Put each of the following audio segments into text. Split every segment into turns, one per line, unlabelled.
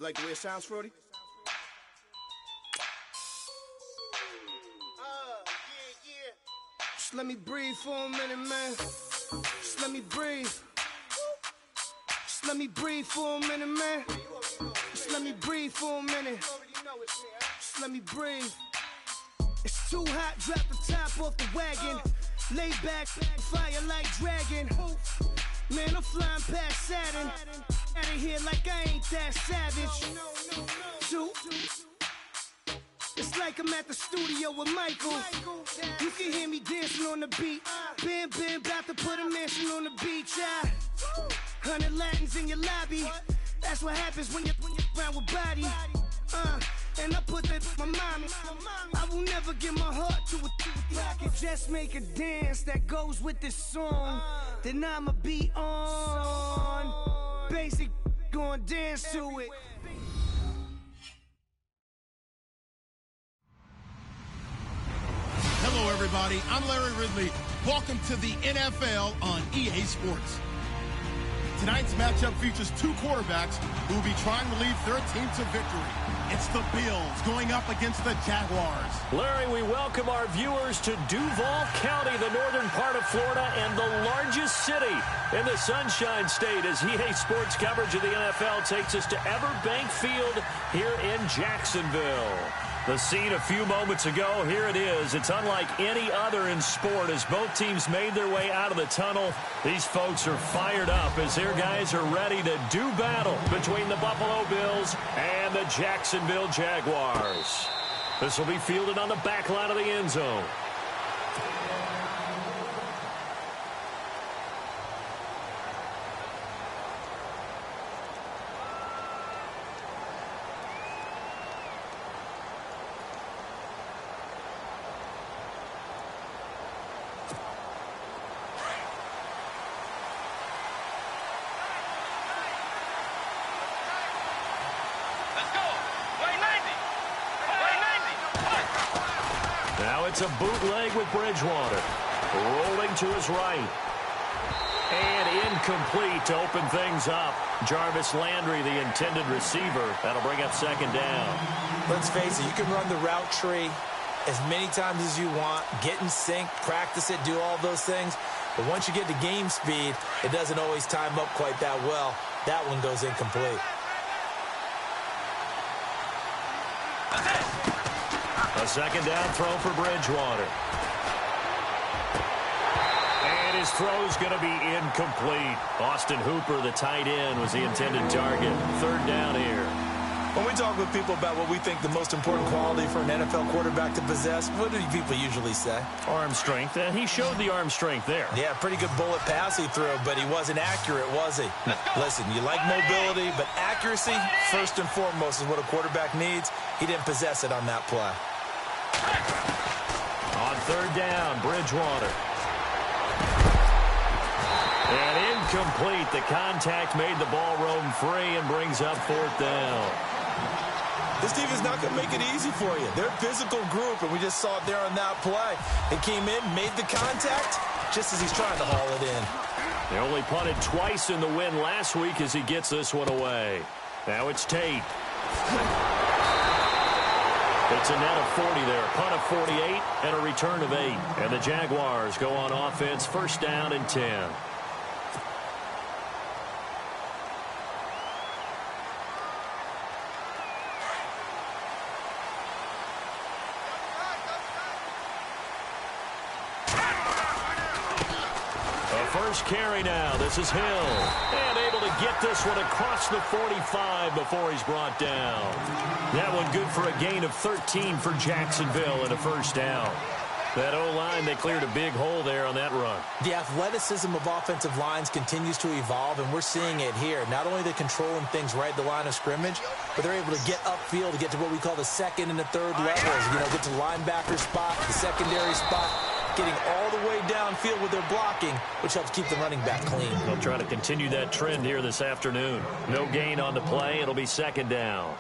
Like the way it sounds, Frody? Just let me breathe for a minute, man. Just let me breathe. Just let me breathe for a minute, man. Just let me breathe for a minute. Just let me breathe. It's too hot, drop the top off the wagon. Lay back, fire like dragon. Man, I'm flying past Saturn. Out of here like I ain't that savage. Two. It's like I'm at the studio with Michael. You can hear me dancing on the beat. Bam, about to put a mansion on the beach. 100 Latins in your lobby. That's what happens when you're around with body. And I put that my mommy. I will never give my heart to it. If I can just make a dance that goes with this song, then I'ma be on. Basic, gonna dance to it.
Hello, everybody. I'm Larry Ridley. Welcome to the NFL on EA Sports. Tonight's matchup features two quarterbacks who will be trying to lead their team to victory. It's the Bills going up against the Jaguars.
Larry, we welcome our viewers to Duval County, the northern part of Florida, and the largest city in the Sunshine State, as EA Sports coverage of the NFL takes us to Everbank Field here in Jacksonville. The scene a few moments ago, here it is. It's unlike any other in sport as both teams made their way out of the tunnel. These folks are fired up as their guys are ready to do battle between the Buffalo Bills and the Jacksonville Jaguars. This will be fielded on the back line of the end zone. It's a bootleg with Bridgewater. Rolling to his right. And incomplete to open things up. Jarvis Landry, the intended receiver. That'll bring up second down.
Let's face it, you can run the route tree as many times as you want. Get in sync, practice it, do all those things. But once you get to game speed, it doesn't always time up quite that well. That one goes incomplete.
A second down throw for Bridgewater. And his throw's going to be incomplete. Austin Hooper, the tight end, was the intended target. Third down here.
When we talk with people about what we think the most important quality for an NFL quarterback to possess, what do people usually say?
Arm strength, and he showed the arm strength there.
Yeah, pretty good bullet pass he threw, but he wasn't accurate, was he? Listen, you like mobility, but accuracy, first and foremost, is what a quarterback needs. He didn't possess it on that play.
On third down, Bridgewater. And incomplete. The contact made the ball roam free and brings up fourth down.
This team is not going to make it easy for you. They're a physical group, and we just saw it there on that play. It came in, made the contact, just as he's trying to haul it in.
They only punted twice in the win last week as he gets this one away. Now it's Tate. It's a net of 40 there, punt of 48, and a return of 8. And the Jaguars go on offense, first down and 10. First carry now. This is Hill. And able to get this one across the 45 before he's brought down. That one good for a gain of 13 for Jacksonville and a first down. That O-line, they cleared a big hole there on that run.
The athleticism of offensive lines continues to evolve, and we're seeing it here. Not only are they controlling things right at the line of scrimmage, but they're able to get upfield to get to what we call the second and the third levels. You know, get to the linebacker spot, the secondary spot, getting all the way downfield with their blocking, which helps keep the running back clean.
They'll try to continue that trend here this afternoon. No gain on the play. It'll be second down.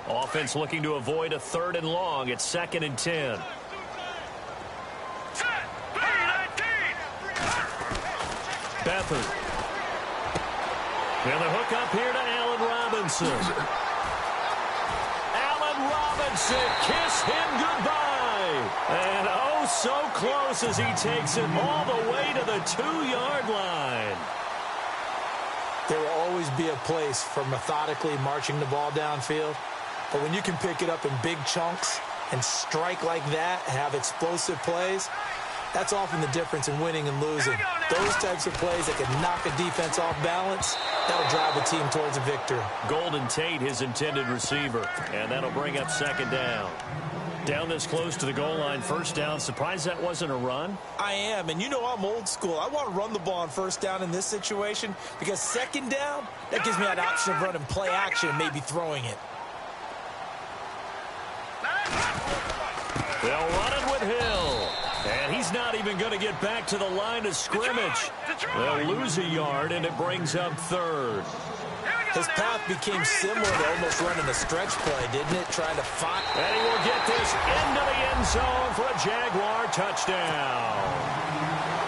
Offense looking to avoid a third and long. It's second and 10. Beathard. And the hook up here to Allen Robinson. Allen Robinson, kiss him goodbye. And oh, so close as he takes it all the way to the 2-yard line.
There will always be a place for methodically marching the ball downfield. But when you can pick it up in big chunks and strike like that, have explosive plays, that's often the difference in winning and losing. Those types of plays that can knock a defense off balance, that'll drive a team towards a victory.
Golden Tate, his intended receiver. And that'll bring up second down. Down this close to the goal line, first down. Surprised that wasn't a run?
I am, and you know I'm old school. I want to run the ball on first down in this situation because second down, that gives me that option of running play action and maybe throwing it.
They'll run it with Hill. And he's not even going to get back to the line of scrimmage. They'll lose a yard, and it brings up third.
His path became similar to almost running a stretch play, didn't it? Trying to find.
And he will get this into the end zone for a Jaguar touchdown.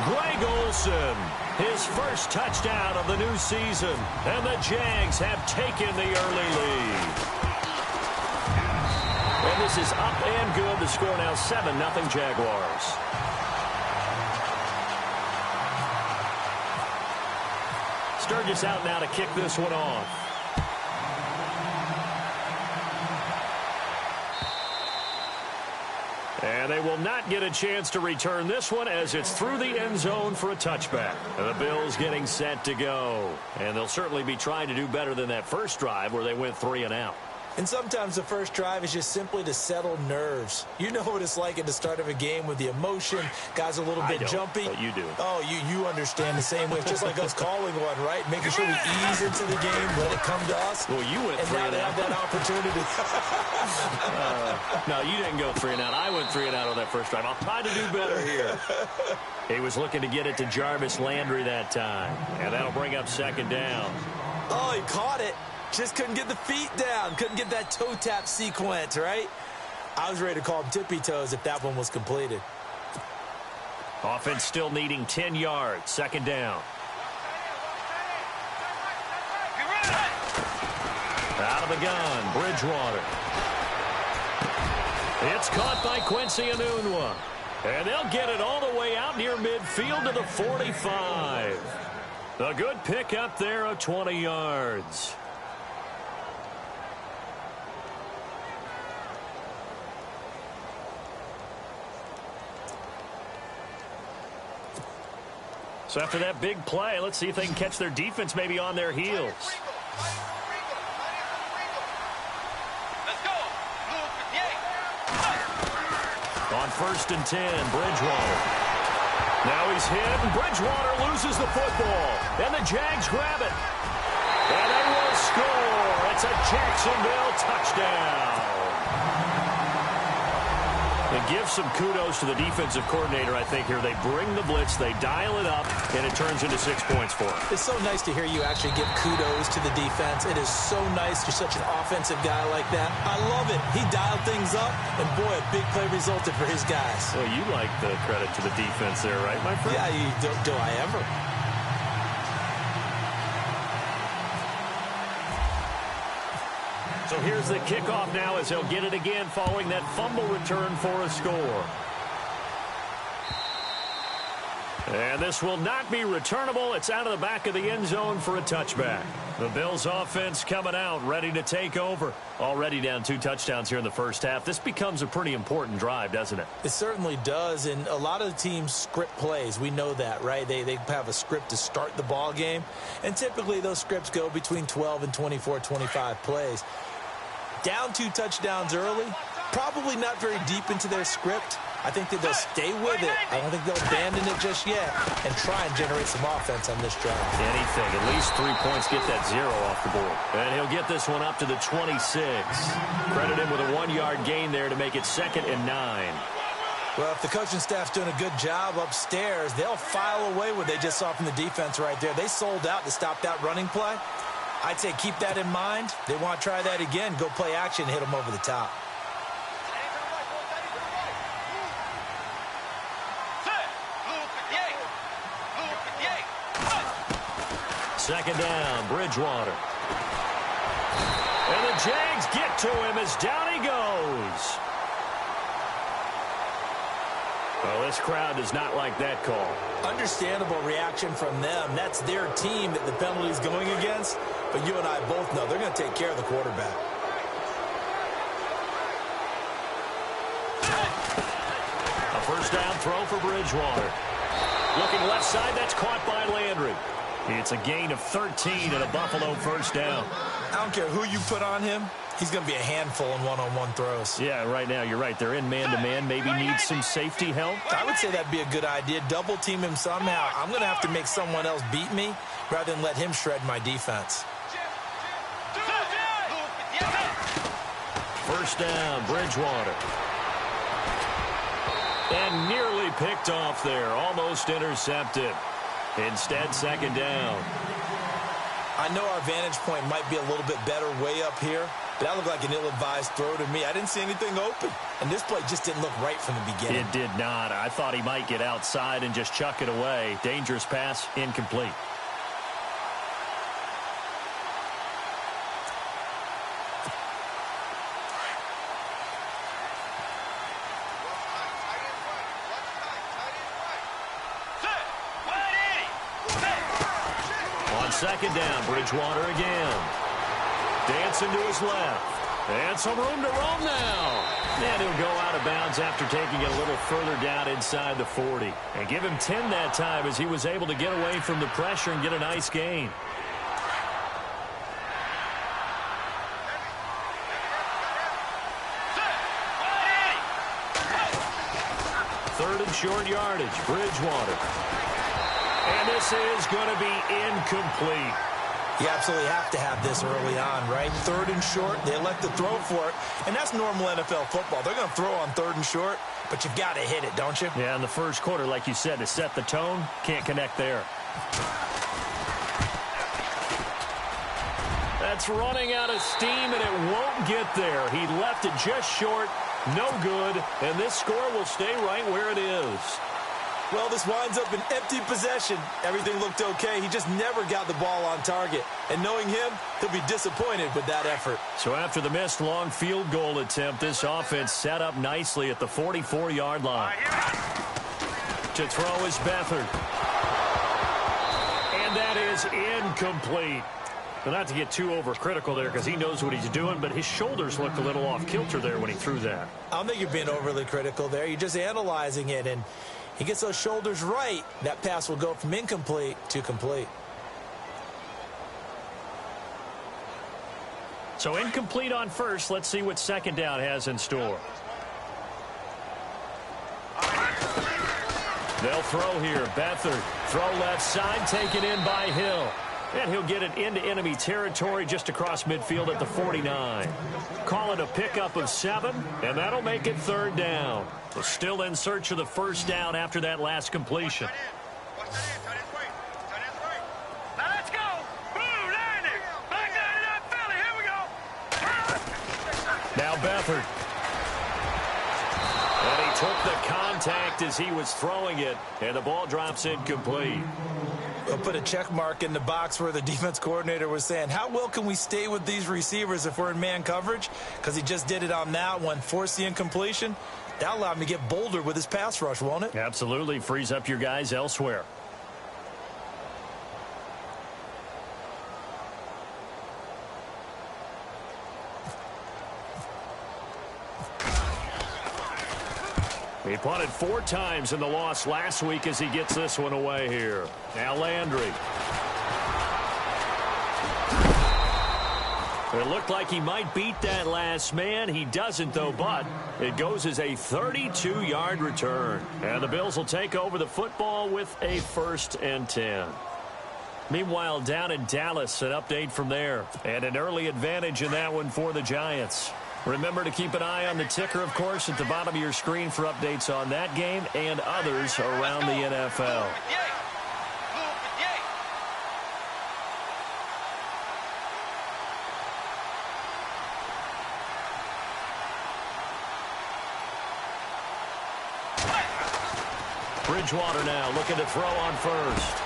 Greg Olsen, his first touchdown of the new season. And the Jags have taken the early lead. And this is up and good. The score now 7-0 Jaguars. Sturgis out now to kick this one off. And they will not get a chance to return this one as it's through the end zone for a touchback. And the Bills getting set to go. And they'll certainly be trying to do better than that first drive where they went 3 and out.
And sometimes the first drive is just simply to settle nerves. You know what it's like at the start of a game with the emotion. Guys a little bit jumpy.
But you do.
Oh, you understand the same way. It's just like us calling one, right? Making sure we ease into the game, let it come to us.
Well, you went 3 and out.
And now they have that opportunity.
No, you didn't go 3 and out. I went 3 and out on that first drive. I'll try to do better here. He was looking to get it to Jarvis Landry that time. And that'll bring up second down.
Oh, he caught it. Just couldn't get the feet down. Couldn't get that toe tap sequence, right? I was ready to call him tippy toes if that one was completed.
Offense still needing 10 yards. Second down. Out of the gun, Bridgewater. It's caught by Quincy Enunwa. And they'll get it all the way out near midfield to the 45. A good pickup there of 20 yards. So after that big play, let's see if they can catch their defense maybe on their heels. On 1st and 10, Bridgewater. Now he's hit, and Bridgewater loses the football. And the Jags grab it. And they will score. It's a Jacksonville touchdown. And give some kudos to the defensive coordinator, I think, here. They bring the blitz, they dial it up, and it turns into 6 points for them.
It's so nice to hear you actually give kudos to the defense. It is so nice. You're such an offensive guy like that. I love it. He dialed things up, and boy, a big play resulted for his guys.
Well, you like the credit to the defense there, right, my friend?
Yeah, do I ever?
So here's the kickoff now as he'll get it again following that fumble return for a score. And this will not be returnable. It's out of the back of the end zone for a touchback. The Bills offense coming out, ready to take over. Already down 2 touchdowns here in the first half. This becomes a pretty important drive, doesn't it?
It certainly does, and a lot of the teams script plays. We know that, right? They have a script to start the ball game, and typically those scripts go between 12 and 24, 25 plays. Down 2 touchdowns early, probably not very deep into their script. I think that they'll stay with it. I don't think they'll abandon it just yet and try and generate some offense on this drive.
Anything, at least 3 points, get that 0 off the board. And he'll get this one up to the 26. Credit him with a 1-yard gain there to make it 2nd and 9.
Well, if the coaching staff's doing a good job upstairs, they'll file away what they just saw from the defense right there. They sold out to stop that running play. I'd say keep that in mind. They want to try that again. Go play action and hit them over the top.
second down, Bridgewater. And the Jags get to him as down he goes. Well, this crowd does not like that call.
Understandable reaction from them. That's their team that the penalty's going against. But you and I both know they're going to take care of the quarterback.
A first down throw for Bridgewater. Looking left side, that's caught by Landry. It's a gain of 13 and a Buffalo first down.
I don't care who you put on him. He's going to be a handful in one-on-one throws.
Yeah, right now, you're right. They're in man-to-man. Maybe need some safety help.
I would say that'd be a good idea. Double team him somehow. I'm going to have to make someone else beat me rather than let him shred my defense.
First down, Bridgewater. And nearly picked off there. Almost intercepted. Instead, second down.
I know our vantage point might be a little bit better way up here, but that looked like an ill-advised throw to me. I didn't see anything open, and this play just didn't look right from the beginning.
It did not. I thought he might get outside and just chuck it away. Dangerous pass, incomplete. Second down, Bridgewater again. Dancing to his left. And some room to roam now. And he'll go out of bounds after taking it a little further down inside the 40. And give him 10 that time as he was able to get away from the pressure and get a nice gain. Third and short yardage, Bridgewater. And this is going to be incomplete.
You absolutely have to have this early on, right? Third and short, they elect to throw for it, and that's normal NFL football. They're going to throw on third and short, but you've got to hit it, don't you?
Yeah, in the first quarter, like you said, to set the tone, can't connect there. That's running out of steam, and it won't get there. He left it just short, no good, and this score will stay right where it is.
Well, this winds up an empty possession. Everything looked okay. He just never got the ball on target. And knowing him, he'll be disappointed with that effort.
So after the missed long field goal attempt, this offense set up nicely at the 44-yard line. To throw is Beathard. And that is incomplete. Well, not to get too overcritical there because he knows what he's doing, but his shoulders looked a little off kilter there when he threw that.
I don't think you're being overly critical there. You're just analyzing it, and he gets those shoulders right, that pass will go from incomplete to complete.
So incomplete on first. Let's see what second down has in store. They'll throw here. Beathard. Throw left side, taken in by Hill. And he'll get it into enemy territory just across midfield at the 49. Call it a pickup of 7, and that'll make it third down. So still in search of the first down after that last completion.
Now let's go. Blue landing. Back down to that Philly. Here we go.
Now Beathard. And he took the contact as he was throwing it, and the ball drops incomplete.
We'll put a check mark in the box where the defense coordinator was saying, how well can we stay with these receivers if we're in man coverage? Because he just did it on that one, forced the incompletion. That'll allow him to get bolder with his pass rush, won't it?
Absolutely. Frees up your guys elsewhere. He punted 4 times in the loss last week as he gets this one away here. Now Landry. It looked like he might beat that last man. He doesn't, though, but it goes as a 32-yard return. And the Bills will take over the football with a 1st and 10. Meanwhile, down in Dallas, an update from there. And an early advantage in that one for the Giants. Remember to keep an eye on the ticker, of course, at the bottom of your screen for updates on that game and others around the NFL. Bridgewater now looking to throw on first.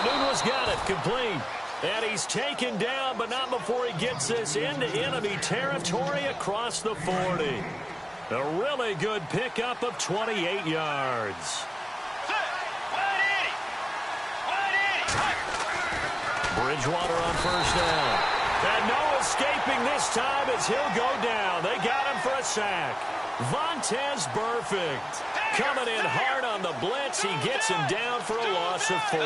Nunez got it, complete. And he's taken down, but not before he gets this into enemy territory across the 40. A really good pickup of 28 yards. Bridgewater on first down. And no escaping this time as he'll go down. They got him for a sack. Vontaze Burfict coming in hard on the blitz. He gets him down for a loss of 4.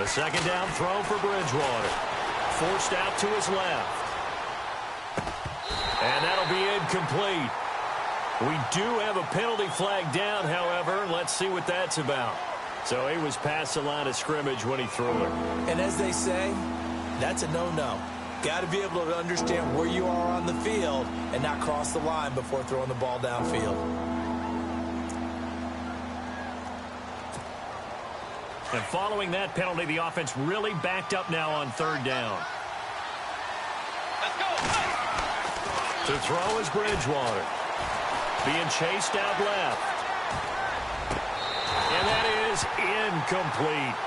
A second down throw for Bridgewater. Forced out to his left. And that'll be incomplete. We do have a penalty flag down, however. Let's see what that's about. So he was past the line of scrimmage when he threw it.
And as they say, that's a no-no. Got to be able to understand where you are on the field and not cross the line before throwing the ball downfield.
And following that penalty, the offense really backed up now on third down. To throw is Bridgewater. Being chased out left. And that is incomplete.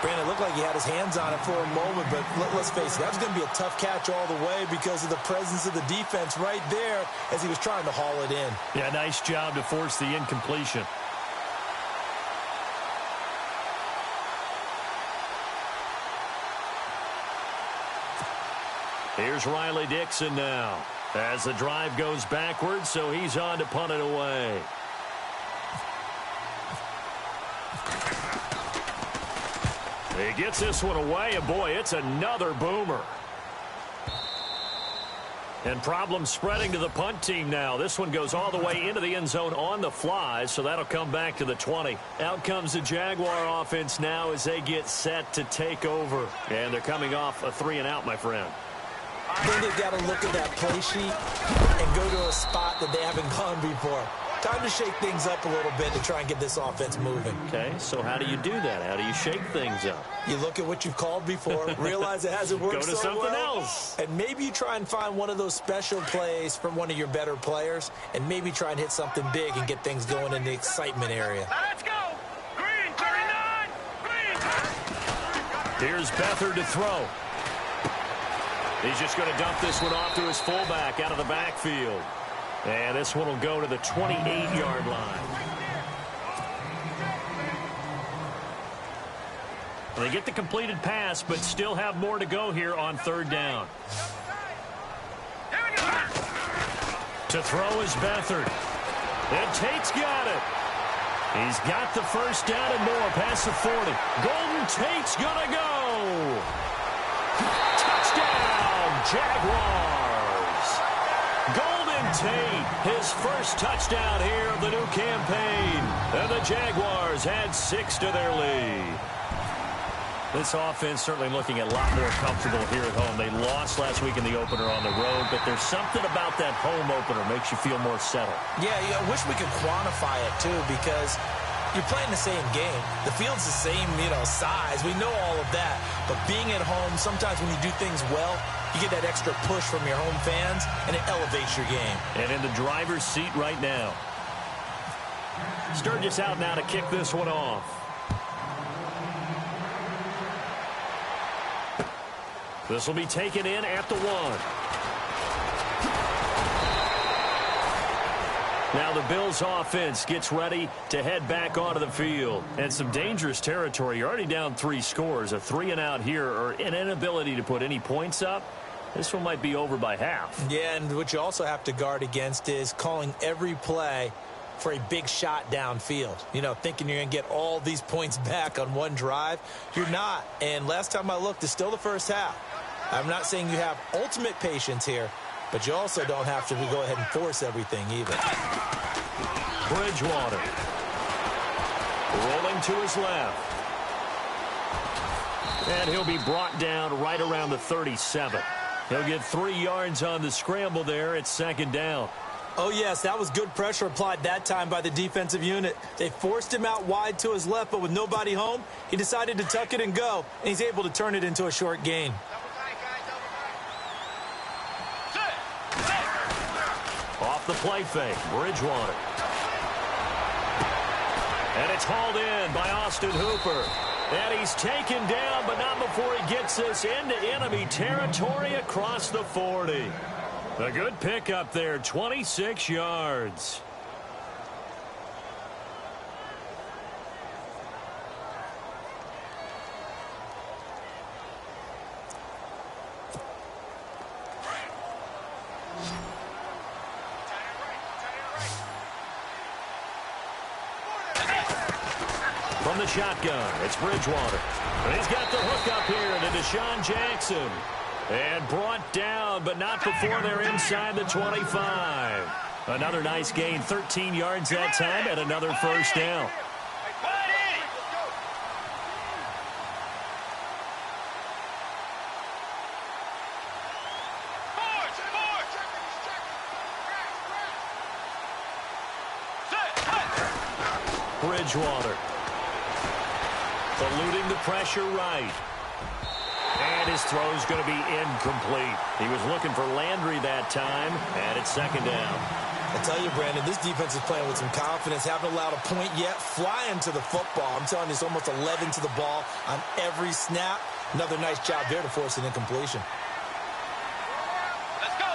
Brandon, it looked like he had his hands on it for a moment, but let's face it, that was going to be a tough catch all the way because of the presence of the defense right there as he was trying to haul it in.
Yeah, nice job to force the incompletion. Here's Riley Dixon now as the drive goes backwards, so he's on to punt it away. He gets this one away, and boy, it's another boomer. And problem spreading to the punt team now. This one goes all the way into the end zone on the fly, so that'll come back to the 20. Out comes the Jaguar offense now as they get set to take over. And they're coming off a 3-and-out, my friend.
I think they've got to look at that play sheet and go to a spot that they haven't gone before. Time to shake things up a little bit to try and get this offense moving.
Okay, so how do you do that? How do you shake things up?
You look at what you've called before, realize it hasn't worked so well.
Go to something else.
And maybe you try and find one of those special plays from one of your better players, and maybe try and hit something big and get things going in the excitement area.
Let's go! Green, 39! Green!
Here's Beathard to throw. He's just going to dump this one off to his fullback out of the backfield. And this one will go to the 28-yard line. They get the completed pass, but still have more to go here on third down. To throw is Beathard. And Tate's got it. He's got the first down and more past the 40. Golden Tate's going to go. Touchdown, Jaguars. Golden Tate, his first touchdown here of the new campaign. And the Jaguars add 6 to their lead. This offense certainly looking a lot more comfortable here at home. They lost last week in the opener on the road, but there's something about that home opener makes you feel more settled.
Yeah, I wish we could quantify it, too, because you're playing the same game. The field's the same, size. We know all of that. But being at home, sometimes when you do things well, you get that extra push from your home fans, and it elevates your game.
And in the driver's seat right now. Sturgis out now to kick this one off. This will be taken in at the 1. Now the Bills offense gets ready to head back onto the field. And some dangerous territory. You're already down 3 scores. A 3-and-out here or an inability to put any points up. This one might be over by half.
Yeah, and what you also have to guard against is calling every play for a big shot downfield. Thinking you're going to get all these points back on one drive. You're not. And last time I looked, it's still the first half. I'm not saying you have ultimate patience here, but you also don't have to go ahead and force everything either.
Bridgewater. Rolling to his left. And he'll be brought down right around the 37. He'll get 3 yards on the scramble there at second down.
Oh, yes, that was good pressure applied that time by the defensive unit. They forced him out wide to his left, but with nobody home, he decided to tuck it and go, and he's able to turn it into a short gain.
off the play fake. Bridgewater. And it's hauled in by Austin Hooper. And he's taken down, but not before he gets this into enemy territory across the 40. A good pickup there, 26 yards. From the shotgun, it's Bridgewater. And he's got the hook up here to Deshaun Jackson. And brought down, but not before they're inside the 25. Another nice gain, 13 yards that time, and another first down. Bridgewater. Eluding the pressure right. And his throw's going to be incomplete. He was looking for Landry that time, and it's second down.
I tell you, Brandon, this defense is playing with some confidence. Haven't allowed a point yet. Flying to the football. I'm telling you, it's almost 11 to the ball on every snap. Another nice job there to force an incompletion.
Let's go.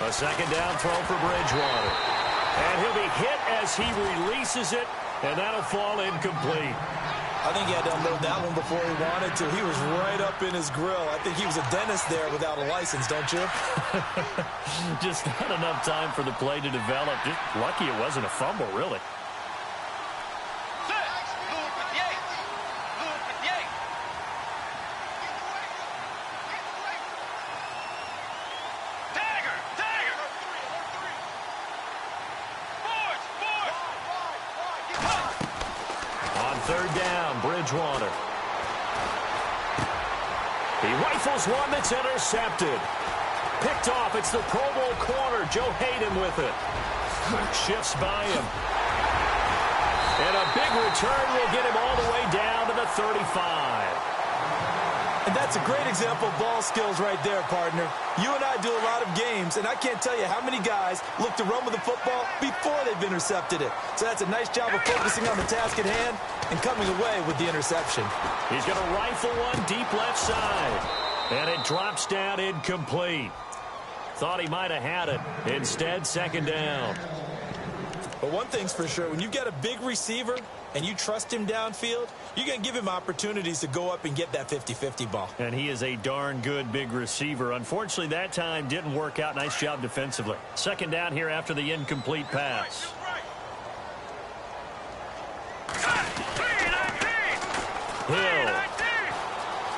A second down throw for Bridgewater. And he'll be hit as he releases it, and that'll fall incomplete.
I think he had to unload that one before he wanted to. He was right up in his grill. I think he was a dentist there without a license, don't you?
Just not enough time for the play to develop. Just lucky it wasn't a fumble, really. Third down, Bridgewater. He rifles one that's intercepted. Picked off. It's the Pro Bowl corner. Joe Hayden with it. Shifts by him. And a big return will get him all the way down to the 35.
And that's a great example of ball skills right there, partner. You and I do a lot of games, and I can't tell you how many guys look to run with the football before they've intercepted it. So that's a nice job of focusing on the task at hand and coming away with the interception.
He's going to rifle one deep left side. And it drops down incomplete. Thought he might have had it. Instead, second down.
But one thing's for sure, when you've got a big receiver and you trust him downfield, you're going to give him opportunities to go up and get that 50-50 ball.
And he is a darn good big receiver. Unfortunately, that time didn't work out. Nice job defensively. Second down here after the incomplete pass. Hill.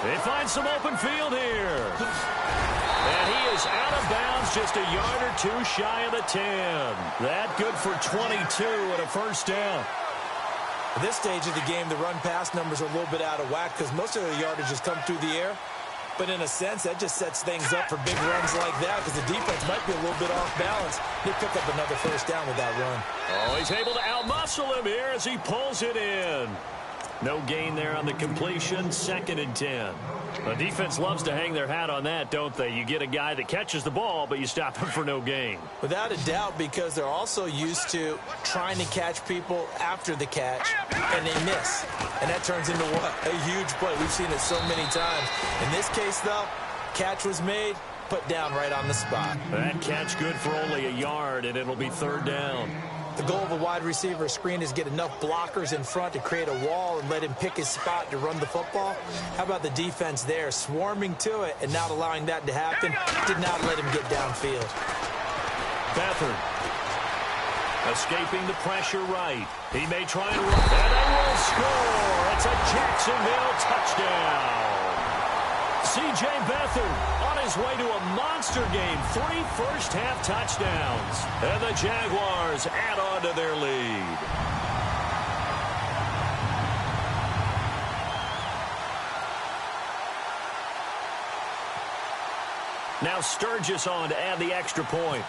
They find some open field here. And he is out of bounds, just a yard or two shy of the 10. That good for 22 and a first down.
At this stage of the game, the run-pass numbers are a little bit out of whack because most of the yardage has come through the air. But in a sense, that just sets things up for big runs like that because the defense might be a little bit off balance. They pick up another first down with that run.
Oh, he's able to outmuscle him here as he pulls it in. No gain there on the completion, second and 10. The defense loves to hang their hat on that, don't they? You get a guy that catches the ball, but you stop him for no gain.
Without a doubt, because they're also used to trying to catch people after the catch, and they miss. And that turns into what? A huge play. We've seen it so many times. In this case, though, catch was made, put down right on the spot.
That catch good for only a yard, and it'll be third down.
The goal of a wide receiver screen is get enough blockers in front to create a wall and let him pick his spot to run the football. How about the defense there, swarming to it and not allowing that to happen? Did not let him get downfield.
Beathard escaping the pressure right. He may try and run, and they will score. It's a Jacksonville touchdown. C.J. Beathard on his way to a monster game. 3 first-half touchdowns. And the Jaguars add on to their lead. Now Sturgis on to add the extra point.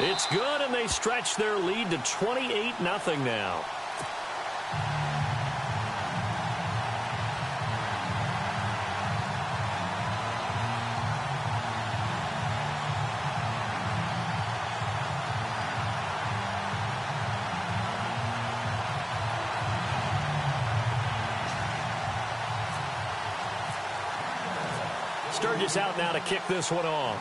It's good, and they stretch their lead to 28-0 now. Sturgis out now to kick this one off.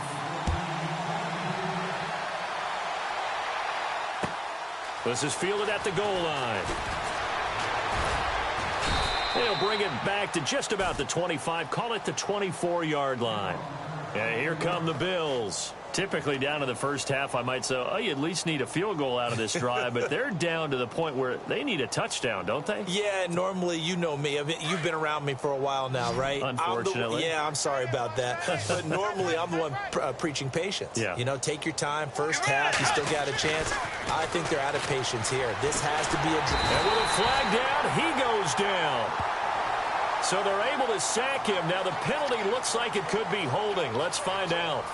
This is fielded at the goal line. They'll bring it back to just about the 25. Call it the 24-yard line. And here come the Bills. Typically down in the first half, I might say, oh, you at least need a field goal out of this drive. But they're down to the point where they need a touchdown, don't they?
Yeah, normally, you know me. I mean, you've been around me for a while now, right?
Unfortunately.
I'm sorry about that. But normally, I'm the one preaching patience.
Yeah.
You know, take your time. First half, you still got a chance. I think they're out of patience here. This has to be a...
And with a flag down, he goes down. So they're able to sack him. Now the penalty looks like it could be holding. Let's find out.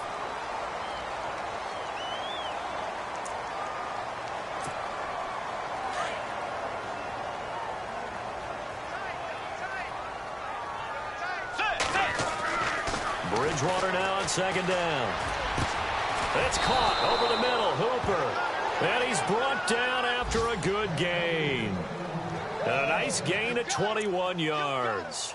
Bridgewater now on second down. It's caught over the middle. Hooper. And he's brought down after a good gain. A nice gain of 21 yards.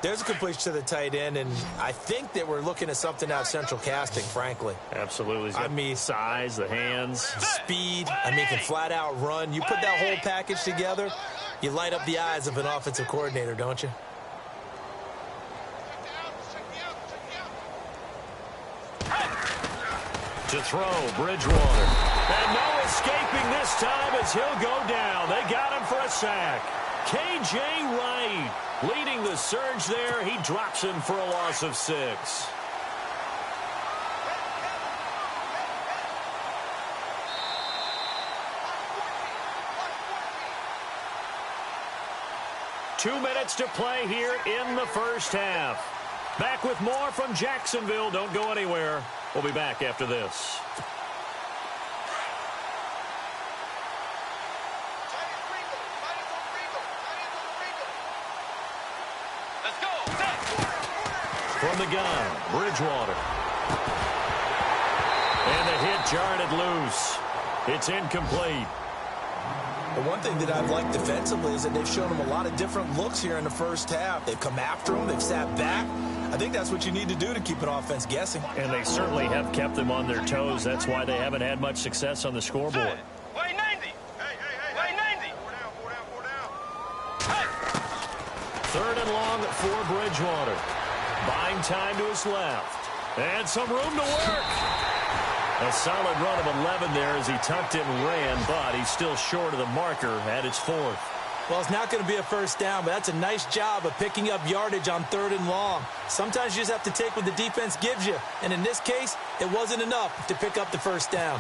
There's a completion to the tight end, and I think that we're looking at something out of central casting, frankly.
Absolutely. He's got size, the hands.
Speed. I mean, can flat out run. You put that whole package together, you light up the eyes of an offensive coordinator, don't you?
To throw, Bridgewater. And no escaping this time as he'll go down. They got him for a sack. K.J. Wright leading the surge there. He drops him for a loss of 6. Two minutes to play here in the first half. Back with more from Jacksonville. Don't go anywhere. We'll be back after this.
Let's go.
From the gun, Bridgewater. And the hit jarred it loose. It's incomplete.
The one thing that I've liked defensively is that they've shown them a lot of different looks here in the first half. They've come after them. They've sat back. I think that's what you need to do to keep an offense guessing.
And they certainly have kept them on their toes. That's why they haven't had much success on the scoreboard.
Way 90. Way 90. Four down. Hey.
Third and long for Bridgewater. Buying time to his left. And some room to work. A solid run of 11 there as he tucked it and ran, but he's still short of the marker at its 4th.
Well, it's not going to be a first down, but that's a nice job of picking up yardage on 3rd and long. Sometimes you just have to take what the defense gives you, and in this case, it wasn't enough to pick up the first down.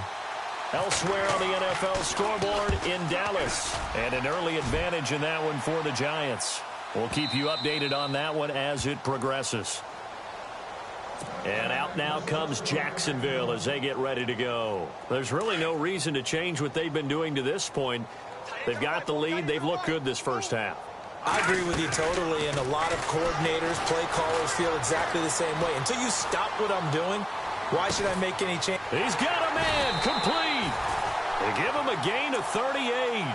Elsewhere on the NFL scoreboard in Dallas, and an early advantage in that one for the Giants. We'll keep you updated on that one as it progresses. And out now comes Jacksonville as they get ready to go. There's really no reason to change what they've been doing to this point. They've got the lead. They've looked good this first half.
I agree with you totally, and a lot of coordinators, play callers feel exactly the same way. Until you stop what I'm doing, why should I make any change?
He's got a man complete. They give him a gain of 38.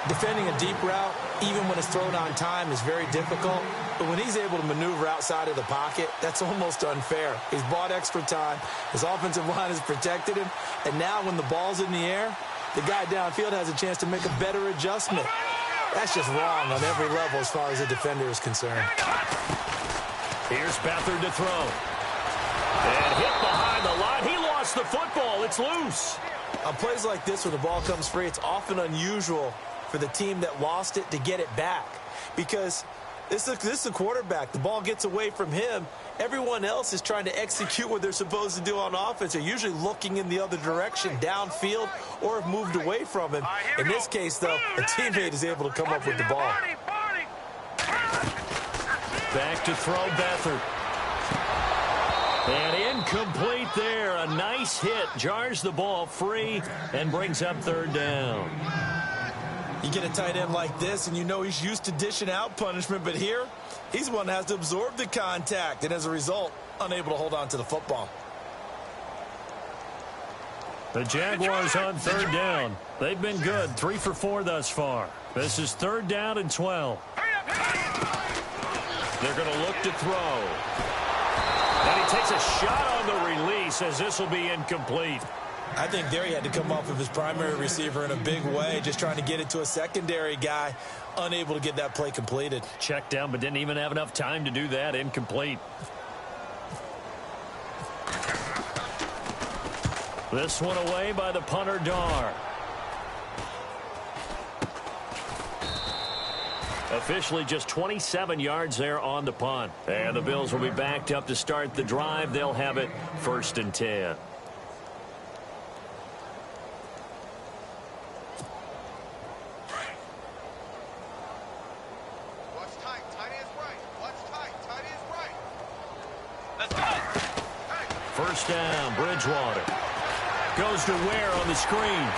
Defending a deep route, even when it's thrown on time, is very difficult. But when he's able to maneuver outside of the pocket, that's almost unfair. He's bought extra time. His offensive line has protected him. And now when the ball's in the air, the guy downfield has a chance to make a better adjustment. That's just wrong on every level as far as the defender is concerned.
Here's Beathard to throw. And hit behind the line. He lost the football. It's loose.
On plays like this where the ball comes free, it's often unusual for the team that lost it to get it back. Because this is a quarterback. The ball gets away from him. Everyone else is trying to execute what they're supposed to do on offense. They're usually looking in the other direction, downfield, or have moved away from him. In this case, though, a teammate is able to come up with the ball.
Back to throw Beathard. And incomplete there. A nice hit. Jars the ball free and brings up 3rd down.
You get a tight end like this, and you know he's used to dishing out punishment, but here, he's the one that has to absorb the contact, and as a result, unable to hold on to the football.
The Jaguars on 3rd down. They've been good, 3 for 4 thus far. This is 3rd down and 12. They're going to look to throw. And he takes a shot on the release as this will be incomplete.
I think there he had to come off of his primary receiver in a big way, just trying to get it to a secondary guy, unable to get that play completed.
Checked down, but didn't even have enough time to do that. Incomplete. This one away by the punter, Dar. Officially just 27 yards there on the punt. And the Bills will be backed up to start the drive. They'll have it 1st and 10. First down, Bridgewater. Goes to Ware on the screen.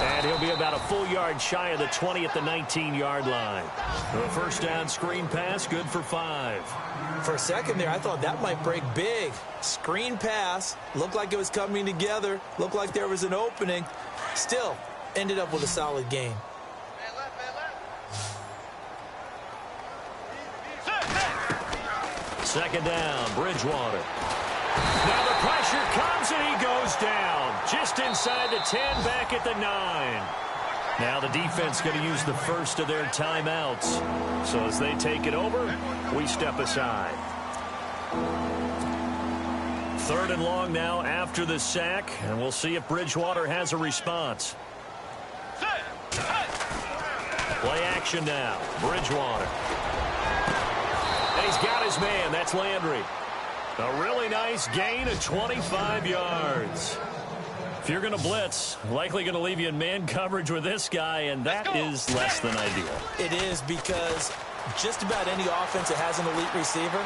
And he'll be about a full yard shy of the 20 at the 19-yard line. The first down screen pass, good for 5.
For a second there, I thought that might break big. Screen pass, looked like it was coming together, looked like there was an opening. Still, ended up with a solid gain.
Second down, Bridgewater. Now the pressure comes and he goes down. Just inside the 10, back at the 9. Now the defense going to use the first of their timeouts. So as they take it over, we step aside. 3rd and long now after the sack, and we'll see if Bridgewater has a response. Play action now, Bridgewater. And he's got his man, that's Landry. A really nice gain of 25 yards. If you're going to blitz, likely going to leave you in man coverage with this guy, and that is less than ideal.
It is, because just about any offense that has an elite receiver,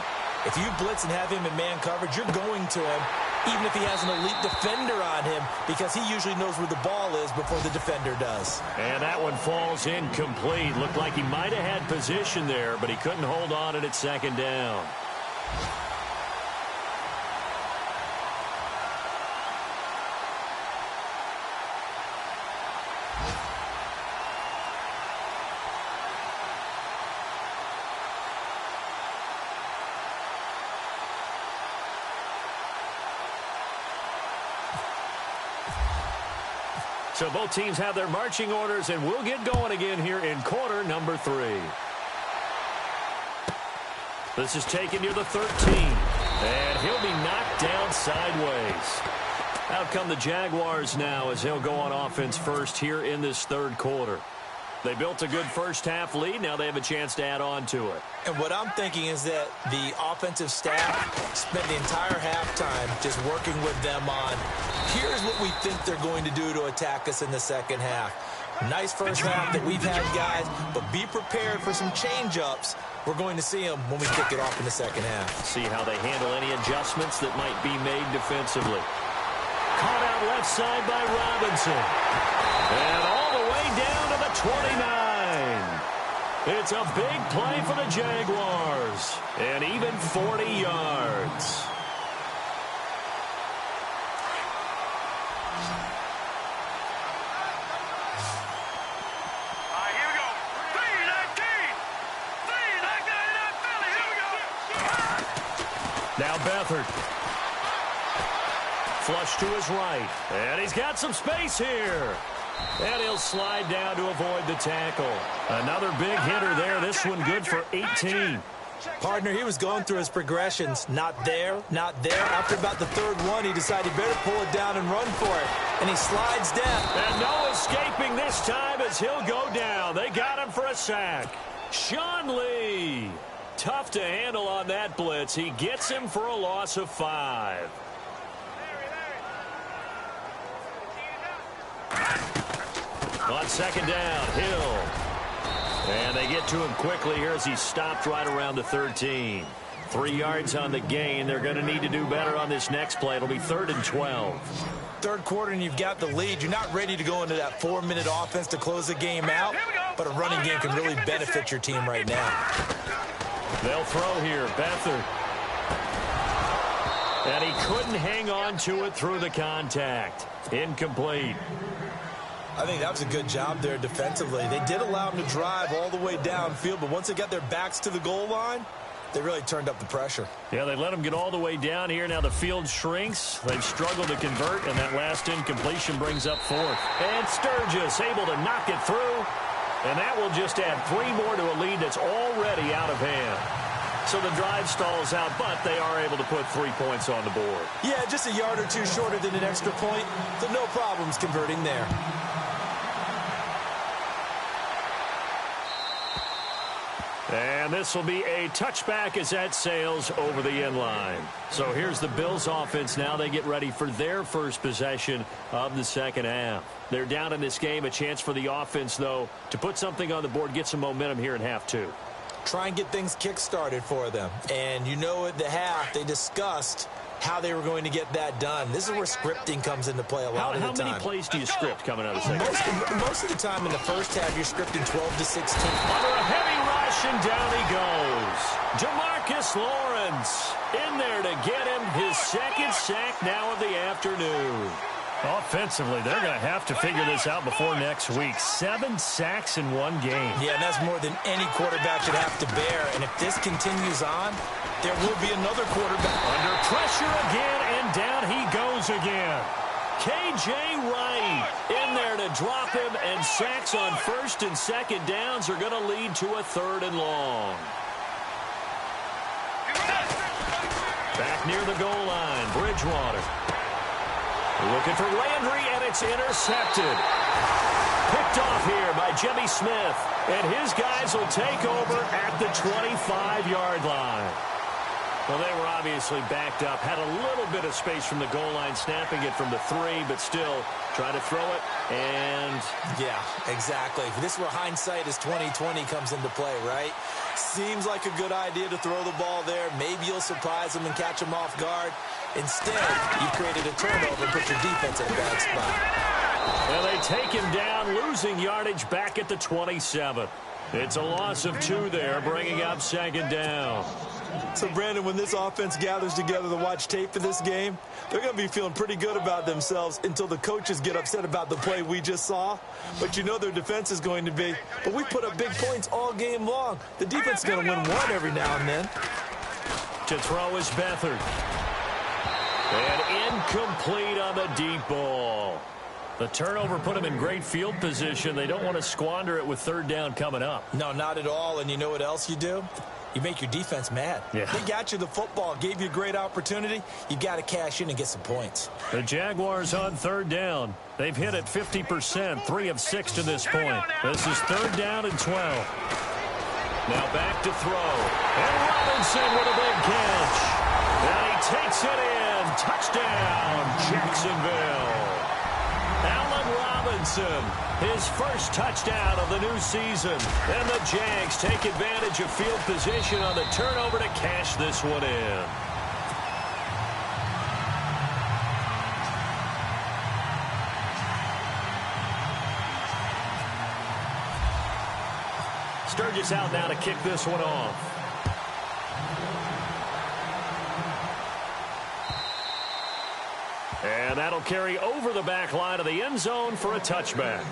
if you blitz and have him in man coverage, you're going to him, even if he has an elite defender on him, because he usually knows where the ball is before the defender does.
And that one falls incomplete. Looked like he might have had position there, but he couldn't hold on at 2nd down. So both teams have their marching orders, and we'll get going again here in quarter number 3. This is taken near the 13. And he'll be knocked down sideways. Out come the Jaguars now as they'll go on offense first here in this 3rd quarter. They built a good first-half lead. Now they have a chance to add on to it.
And what I'm thinking is that the offensive staff spent the entire halftime just working with them on, here's what we think they're going to do to attack us in the second half. Nice first half that we've had, guys, but be prepared for some change-ups. We're going to see them when we kick it off in the second half.
See how they handle any adjustments that might be made defensively. Caught out left side by Robinson. And all the way down to the 29. It's a big play for the Jaguars. And even 40 yards.
Here we go. 319. 319 Philly. Here we go.
Now Beathard. Flush to his right. And he's got some space here. And he'll slide down to avoid the tackle. Another big hitter there. This one good for 18.
Partner, he was going through his progressions. Not there, not there. After about the 3rd one, he decided he better pull it down and run for it. And he slides down.
And no escaping this time as he'll go down. They got him for a sack. Sean Lee. Tough to handle on that blitz. He gets him for a loss of 5. On 2nd down, Hill. And they get to him quickly here as he stopped right around the 13. 3 yards on the gain. They're going to need to do better on this next play. It'll be 3rd and 12.
3rd quarter and you've got the lead. You're not ready to go into that 4-minute offense to close the game out, but a running game can really benefit your team right now.
They'll throw here. Beathard. And he couldn't hang on to it through the contact. Incomplete.
I think that was a good job there defensively. They did allow him to drive all the way downfield, but once they got their backs to the goal line, They really turned up the pressure.
Yeah, they let them get all the way down here. Now the field shrinks. They've struggled to convert, and that last incompletion brings up fourth. And Sturgis able to knock it through, and that will just add 3 more to a lead that's already out of hand. So the drive stalls out, but they are able to put 3 points on the board.
Yeah, just a yard or two shorter than an extra point, so no problems converting there.
And this will be a touchback as that sails over the end line. So here's the Bills offense now. They get ready for their first possession of the second half. They're down in this game. A chance for the offense, though, to put something on the board, get some momentum here in half 2.
Try and get things kick-started for them. And you know at the half, they discussed how they were going to get that done. This is where scripting comes into play a lot of the time.
How many plays do you script coming out of the second?
Most of the time in the first half, you're scripting 12 to 16.
Under a heavy rush, and down he goes. DeMarcus Lawrence in there to get him his second sack now of the afternoon. Offensively, they're going to have to figure this out before next week. 7 sacks in 1 game.
Yeah, and that's more than any quarterback should have to bear. And if this continues on, there will be another quarterback.
Under pressure again, and down he goes again. K.J. Wright in there to drop him, and sacks on first and second downs are going to lead to a 3rd and long. Back near the goal line, Bridgewater. Looking for Landry, and it's intercepted. Picked off here by Jimmy Smith, and his guys will take over at the 25-yard line. Well, they were obviously backed up, had a little bit of space from the goal line, snapping it from the 3, but still try to throw it, and...
Yeah, exactly. This is where hindsight is 20/20 comes into play, right? Seems like a good idea to throw the ball there. Maybe you'll surprise them and catch them off guard. Instead, you've created a turnover and put your defense in a bad spot.
Well, they take him down, losing yardage back at the 27. It's a loss of 2 there, bringing up 2nd down.
So, Brandon, when this offense gathers together to watch tape for this game, they're going to be feeling pretty good about themselves until the coaches get upset about the play we just saw. But you know their defense is going to be, but we put up big points all game long. The defense is going to win one every now and then.
To throw is Beathard. And incomplete on the deep ball. The turnover put them in great field position. They don't want to squander it with 3rd down coming up.
No, not at all. And you know what else you do? You make your defense mad.
Yeah.
They got you the football, gave you a great opportunity. You got to cash in and get some points.
The Jaguars on 3rd down. They've hit it 50%, 3 of 6 to this point. This is 3rd down and 12. Now back to throw. And Robinson with a big catch. And he takes it in. Touchdown, Jacksonville. Allen Robinson, his first touchdown of the new season. And the Jags take advantage of field position on the turnover to cash this one in. Sturgis out now to kick this one off. And that'll carry over the back line of the end zone for a touchback.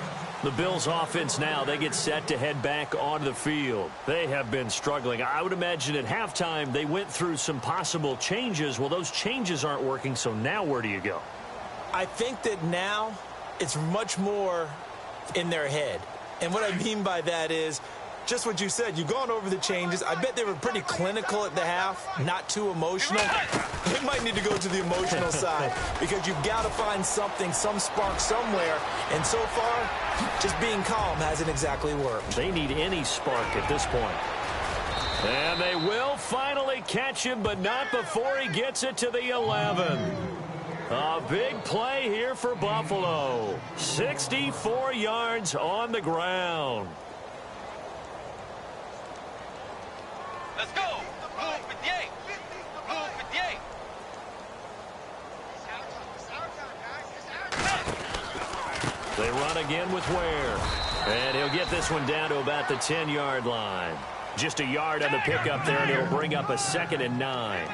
The Bills offense now, they get set to head back onto the field. They have been struggling. I would imagine at halftime they went through some possible changes. Well, those changes aren't working, so now where do you go?
I think that now it's much more in their head. And what I mean by that is just what you said. You've gone over the changes. I bet they were pretty clinical at the half, not too emotional. They might need to go to the emotional side because you've got to find something, some spark somewhere. And so far, just being calm hasn't exactly worked.
They need any spark at this point. And they will finally catch him, but not before he gets it to the 11. A big play here for Buffalo. 64 yards on the ground.
Let's go. Blue 58. Blue 58.
They run again with Ware. And he'll get this one down to about the 10-yard line. Just a yard on the pickup there, and it'll bring up a 2nd and 9.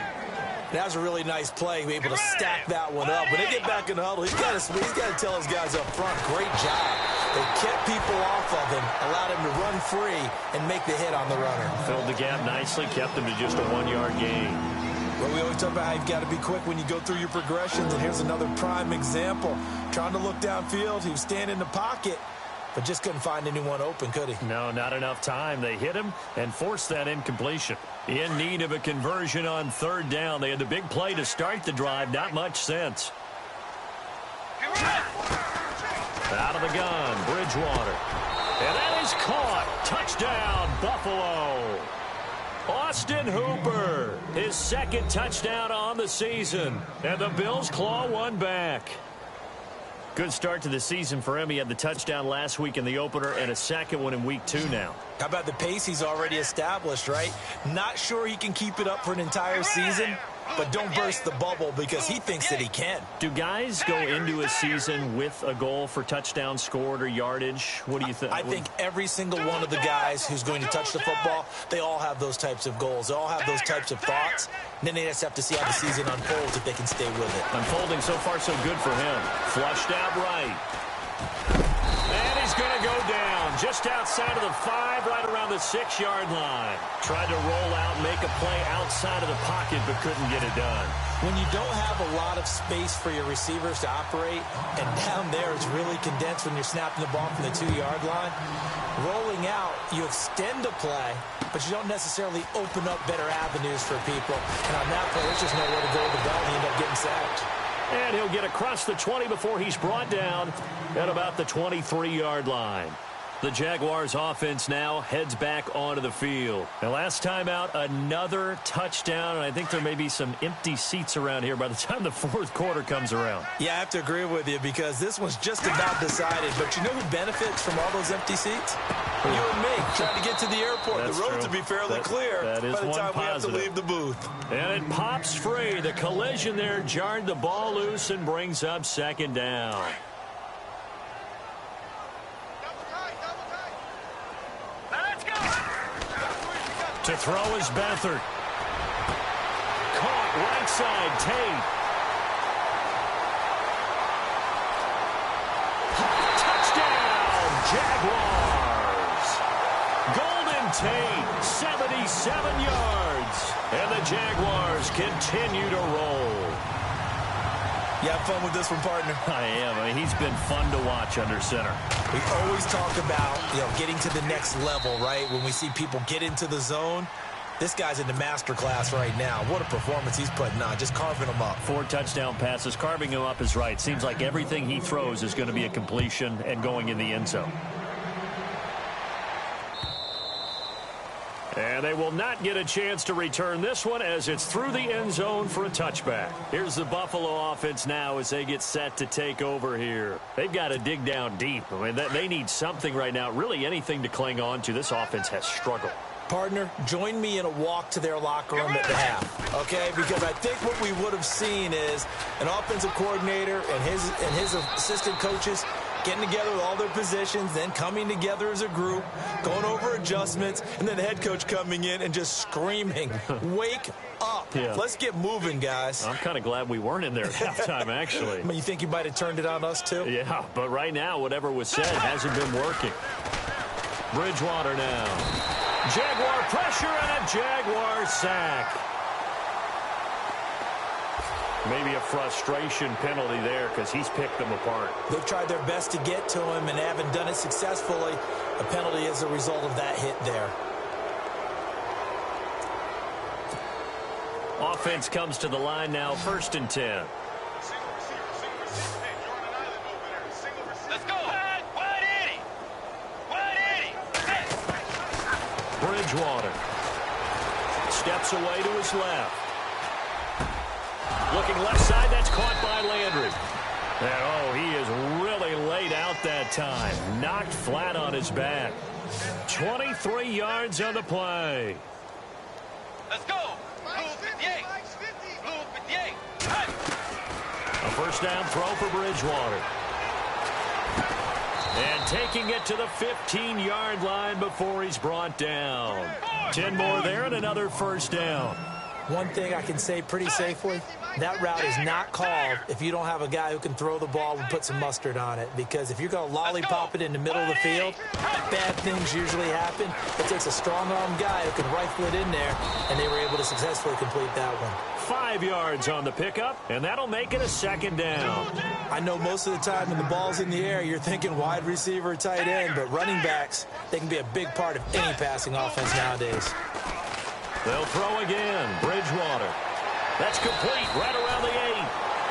That was a really nice play, be able to stack that one up. When they get back in the huddle, he's got to tell his guys up front, great job. They kept people off of him, allowed him to run free and make the hit on the runner.
Filled the gap nicely, kept him to just a 1-yard gain.
Well, we always talk about how you've got to be quick when you go through your progressions, and here's another prime example. Trying to look downfield, he was standing in the pocket, but just couldn't find anyone open, could he?
No, not enough time. They hit him and forced that incompletion. In need of a conversion on 3rd down. They had the big play to start the drive. Not much sense. Out of the gun, Bridgewater. And that is caught. Touchdown, Buffalo. Austin Hooper, his 2nd touchdown on the season. And the Bills claw one back. Good start to the season for him. He had the touchdown last week in the opener and a 2nd one in week 2 now.
How about the pace he's already established, right? Not sure he can keep it up for an entire season, but don't burst the bubble because he thinks that he can.
Do guys go into a season with a goal for touchdowns scored or yardage? What do you think?
I think every single one of the guys who's going to touch the football, they all have those types of goals. They all have those types of thoughts. And then they just have to see how the season unfolds if they can stay with it.
Unfolding so far so good for him. Flushed out right. And he's going to go down just outside of the 5, right around the 6-yard line. Tried to roll out, make a play outside of the pocket, but couldn't get it done.
When you don't have a lot of space for your receivers to operate, and down there it's really condensed when you're snapping the ball from the 2-yard line, rolling out, you extend a play, but you don't necessarily open up better avenues for people. And on that play, there's just nowhere to go with the ball, and you end up getting sacked.
And he'll get across the 20 before he's brought down at about the 23-yard line. The Jaguars offense now heads back onto the field. And last time out, another touchdown, and I think there may be some empty seats around here by the time the 4th quarter comes around.
Yeah, I have to agree with you because this one's just about decided. But you know who benefits from all those empty seats? You and me, trying to get to the airport.
That's
the roads
true.
will be fairly clear
that is
by the
one
time
positive.
we have to leave the booth.
And it pops free. The collision there jarred the ball loose and brings up 2nd down. To throw is Beathard. Caught right side, Tate. Touchdown, Jaguars. Golden Tate, 77 yards. And the Jaguars continue to roll.
You have fun with this one, partner?
I am. I mean, he's been fun to watch under center.
We always talk about, getting to the next level, right? When we see people get into the zone, this guy's in the master class right now. What a performance he's putting on, just carving them up. 4
touchdown passes. Carving him up is right. Seems like everything he throws is going to be a completion and going in the end zone. And they will not get a chance to return this one as it's through the end zone for a touchback. Here's the Buffalo offense now as they get set to take over here. They've got to dig down deep. I mean, they need something right now, really anything to cling on to. This offense has struggled.
Partner, join me in a walk to their locker room at the half, okay? Because I think what we would have seen is an offensive coordinator and his assistant coaches getting together with all their positions, then coming together as a group, going over adjustments, and then the head coach coming in and just screaming, wake up.
Yeah.
Let's get moving, guys.
I'm kind of glad we weren't in there at halftime, actually.
I mean, you think you might have turned it on us, too?
Yeah, but right now, whatever was said hasn't been working. Bridgewater now. Jaguar pressure and a Jaguar sack. Maybe a frustration penalty there because he's picked them apart.
They've tried their best to get to him and haven't done it successfully. A penalty as a result of that hit there.
Offense comes to the line now, 1st and 10.
Let's go. Wide Eddie.
Bridgewater steps away to his left. Looking left side, that's caught by Landry. And, he is really laid out that time. Knocked flat on his back. 23 yards on the play.
Let's go. Blue 58. Blue 58.
A 1st down throw for Bridgewater. And taking it to the 15-yard line before he's brought down. 10 more there and another 1st down.
One thing I can say pretty safely, that route is not called if you don't have a guy who can throw the ball and put some mustard on it. Because if you're going to lollipop it in the middle of the field, bad things usually happen. It takes a strong-arm guy who can rifle it in there, and they were able to successfully complete that one.
5 yards on the pickup, and that'll make it a second down.
I know most of the time when the ball's in the air, you're thinking wide receiver, tight end, but running backs, they can be a big part of any passing offense nowadays.
They'll throw again. Bridgewater. That's complete right around the 8.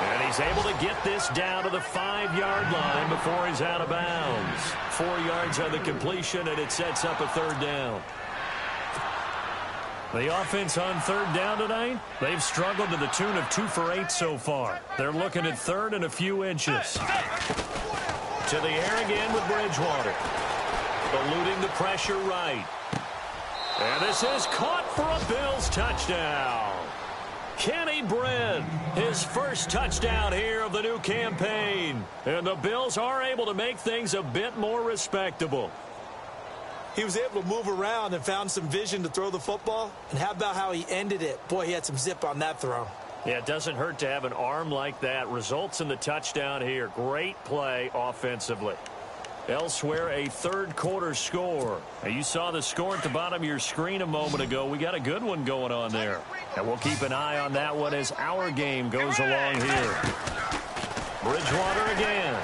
And he's able to get this down to the 5-yard line before he's out of bounds. 4 yards on the completion, and it sets up a third down. The offense on third down tonight, they've struggled to the tune of 2 for 8 so far. They're looking at third and a few inches. To the air again with Bridgewater. Eluding the pressure right. And this is caught for a Bills touchdown. Kenny Britt, his first touchdown here of the new campaign. And the Bills are able to make things a bit more respectable.
He was able to move around and found some vision to throw the football. And how about how he ended it? Boy, he had some zip on that throw.
Yeah, it doesn't hurt to have an arm like that. Results in the touchdown here. Great play offensively. Elsewhere, a third-quarter score. Now, you saw the score at the bottom of your screen a moment ago. We got a good one going on there. And we'll keep an eye on that one as our game goes along here. Bridgewater again.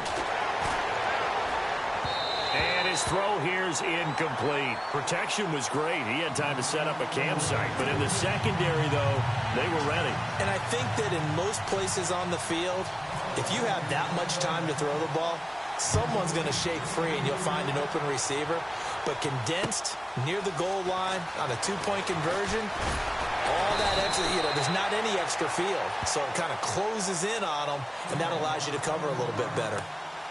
And his throw here is incomplete. Protection was great. He had time to set up a campsite. But in the secondary, though, they were ready.
And I think that in most places on the field, if you have that much time to throw the ball, someone's going to shake free and you'll find an open receiver. But condensed near the goal line on a 2-point conversion, all that extra, there's not any extra field. So it kind of closes in on them, and that allows you to cover a little bit better.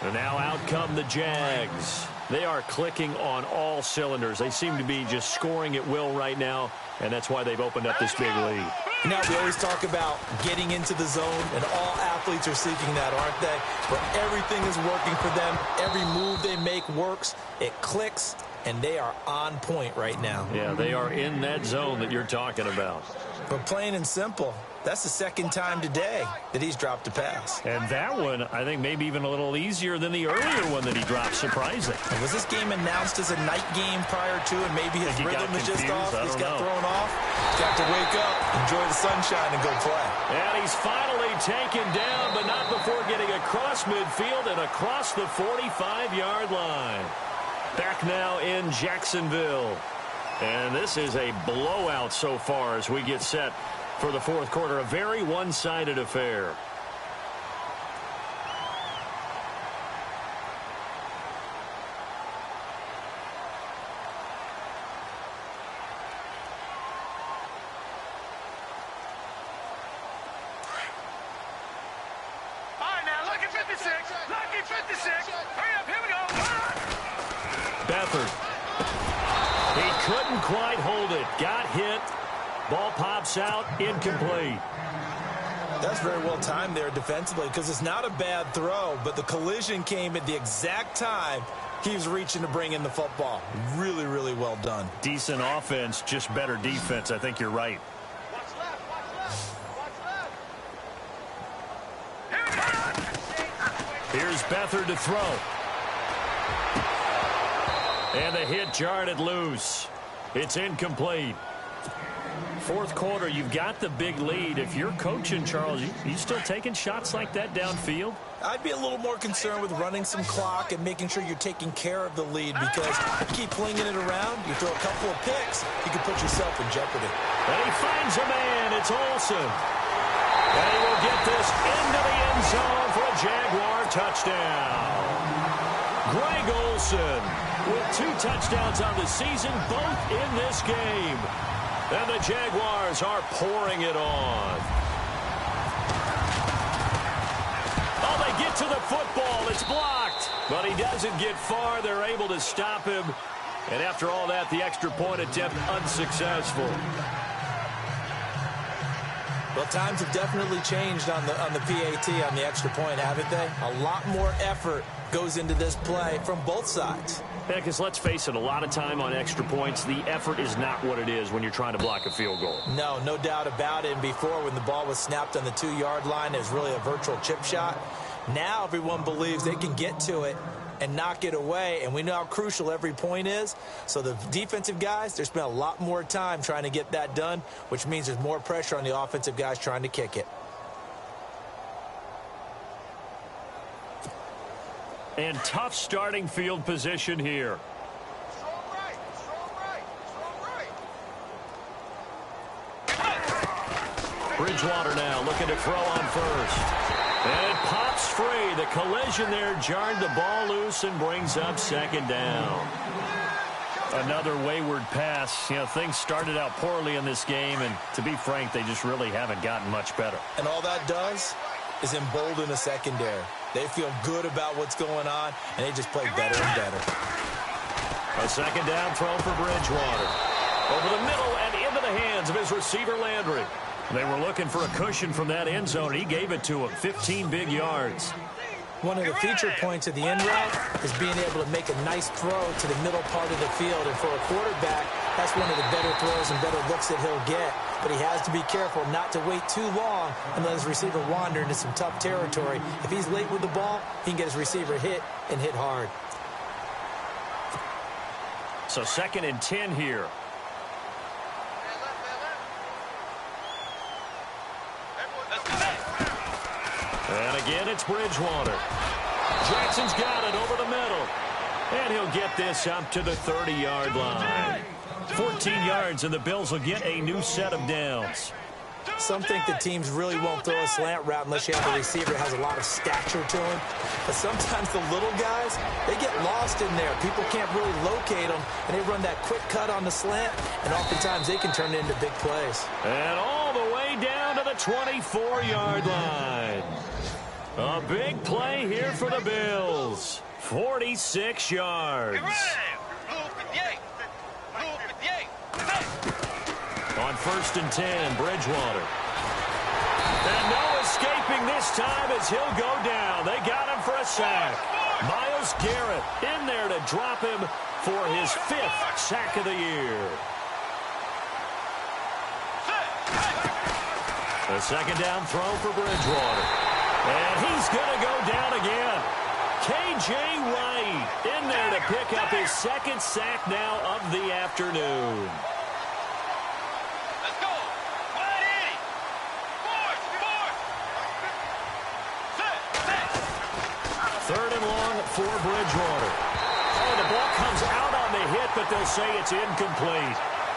And now out come the Jags. They are clicking on all cylinders. They seem to be just scoring at will right now, and that's why they've opened up this big lead.
Now, we always talk about getting into the zone, and all athletes are seeking that, aren't they? Where everything is working for them. Every move they make works. It clicks, and they are on point right now.
Yeah, they are in that zone that you're talking about.
But plain and simple, that's the second time today that he's dropped a pass.
And that one, I think, maybe even a little easier than the earlier one that he dropped, surprising.
And was this game announced as a night game prior to, and maybe his rhythm is just off? He's got thrown off. He's got to wake up, enjoy the sunshine, and go play.
And he's finally taken down, but not before getting across midfield and across the 45-yard line. Back now in Jacksonville. And this is a blowout so far as we get set for the fourth quarter. A very one-sided affair.
All right, now, lucky 56. Lucky 56. Hurry up, here we go.
Beathard. He couldn't quite hold it. Got hit. Ball pops out. Incomplete.
That's very well timed there defensively because it's not a bad throw, but the collision came at the exact time he was reaching to bring in the football. Really, really well done.
Decent offense, just better defense. I think you're right.
Watch left, watch left.
Here's Beathard to throw. And the hit jarred it loose. It's incomplete. Fourth quarter, you've got the big lead. If you're coaching, Charles, you still taking shots like that downfield?
I'd be a little more concerned with running some clock and making sure you're taking care of the lead because you keep flinging it around, you throw a couple of picks, you can put yourself in jeopardy.
And he finds a man. It's Olsen. And he will get this into the end zone for a Jaguar touchdown. Greg Olsen with 2 touchdowns on the season, both in this game. And the Jaguars are pouring it on. Oh, they get to the football. It's blocked. But he doesn't get far. They're able to stop him. And after all that, the extra point attempt unsuccessful.
Well, times have definitely changed on the PAT, on the extra point, haven't they? A lot more effort goes into this play from both sides.
Yeah, because let's face it, a lot of time on extra points, the effort is not what it is when you're trying to block a field goal.
No doubt about it. And before, when the ball was snapped on the 2-yard line, it was really a virtual chip shot. Now everyone believes they can get to it and knock it away, and we know how crucial every point is. So the defensive guys, they spent a lot more time trying to get that done, which means there's more pressure on the offensive guys trying to kick it.
And tough starting field position here.
Strong right, strong right, strong right.
Bridgewater now looking to throw on first. And it pops free. The collision there jarred the ball loose and brings up second down. Another wayward pass. You know, things started out poorly in this game, and to be frank, they just really haven't gotten much better.
And all that does is embolden the secondary. They feel good about what's going on, and they just play better and better.
A second down throw for Bridgewater. Over the middle and into the hands of his receiver, Landry. They were looking for a cushion from that end zone. He gave it to him. 15 big yards.
One of the feature points of the end route is being able to make a nice throw to the middle part of the field. And for a quarterback, that's one of the better throws and better looks that he'll get. But he has to be careful not to wait too long and let his receiver wander into some tough territory. If he's late with the ball, he can get his receiver hit and hit hard.
So 2nd and 10 here. And again, it's Bridgewater. Jackson's got it over the middle. And he'll get this up to the 30-yard line. 14 yards, and the Bills will get a new set of downs.
Some think the teams really won't throw a slant route unless you have a receiver that has a lot of stature to him. But sometimes the little guys, they get lost in there. People can't really locate them, and they run that quick cut on the slant, and oftentimes they can turn it into big plays.
And all the way down to the 24-yard line. A big play here for the Bills. 46 yards. On 1st and 10, Bridgewater. And no escaping this time as he'll go down. They got him for a sack. Myles Garrett in there to drop him for his 5th sack of the year. The second down throw for Bridgewater. And he's going to go down again. K.J. Wright in there to pick up his 2nd sack now of the afternoon.
Let's go. 180. Fourth.
3rd and long for Bridgewater. Oh, the ball comes out on the hit, but they'll say it's incomplete.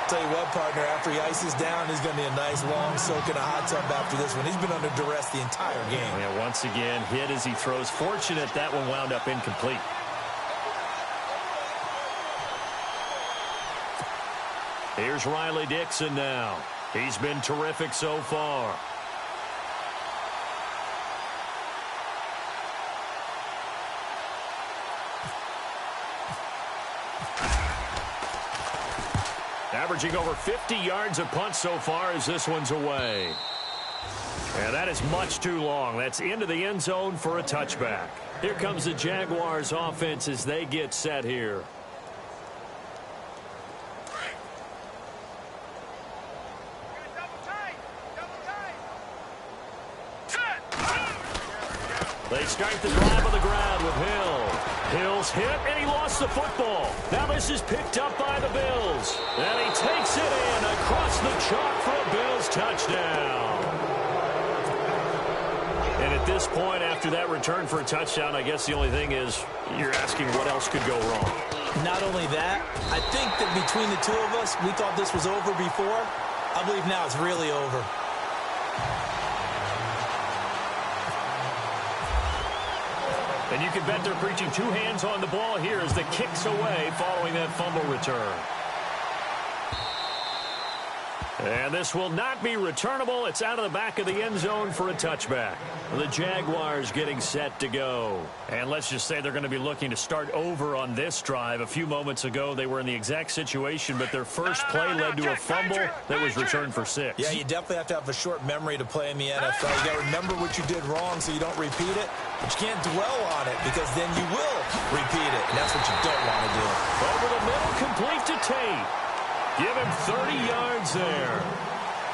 Tell you what, partner, after he ices down, he's going to be a nice long soak in a hot tub after this one. He's been under duress the entire game.
Yeah, once again, hit as he throws. Fortunate that one wound up incomplete. Here's Riley Dixon now. He's been terrific so far. Averaging over 50 yards a punt so far as this one's away. And that is much too long. That's into the end zone for a touchback. Here comes the Jaguars offense as they get set here. They start the drive on the ground with Hill. Hill's hit, and he lost the football. Now this is picked up by the Bills. And he takes it in across the chalk for a Bills touchdown. And at this point, after that return for a touchdown, I guess the only thing is you're asking what else could go wrong.
Not only that, I think that between the two of us, we thought this was over before. I believe now it's really over.
And you can bet they're preaching 2 hands on the ball here as the kick's away following that fumble return. And this will not be returnable. It's out of the back of the end zone for a touchback. The Jaguars getting set to go. And let's just say they're going to be looking to start over on this drive. A few moments ago, they were in the exact situation, but their first play led to a fumble that was returned for 6.
Yeah, you definitely have to have a short memory to play in the NFL. You got to remember what you did wrong so you don't repeat it, but you can't dwell on it because then you will repeat it, and that's what you don't want to do.
Over the middle, complete to Tate. Give him 30 yards there.